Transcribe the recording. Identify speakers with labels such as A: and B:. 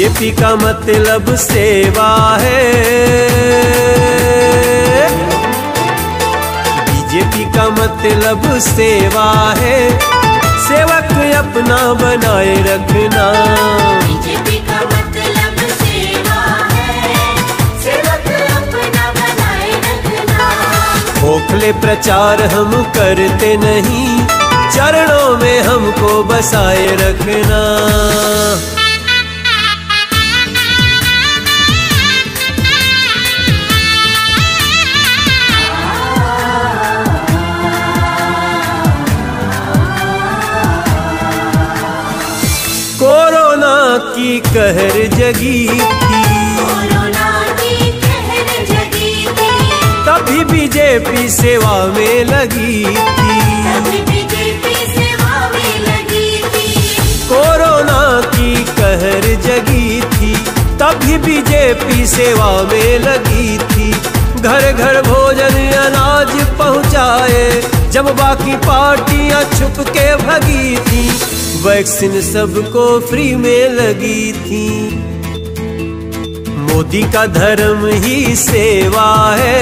A: BJP का मतलब सेवा है, बीजेपी का मतलब सेवा है, सेवक अपना बनाए रखना।
B: बीजेपी का मतलब सेवा है, सेवक अपना बनाए रखना।
A: खोखले प्रचार हम करते नहीं, चरणों में हमको बसाए रखना। कोरोना की कहर जगी थी,
B: कोरोना की कहर जगी थी,
A: तभी बीजेपी सेवा में लगी थी,
B: तभी बीजेपी सेवा में लगी थी।
A: कोरोना की कहर जगी थी, तभी बीजेपी सेवा में लगी थी। घर घर भोजन अनाज पहुँचाए, जब बाकी पार्टियां छुप के भगी थी। वैक्सीन सबको फ्री में लगी थी। मोदी का धर्म ही सेवा है।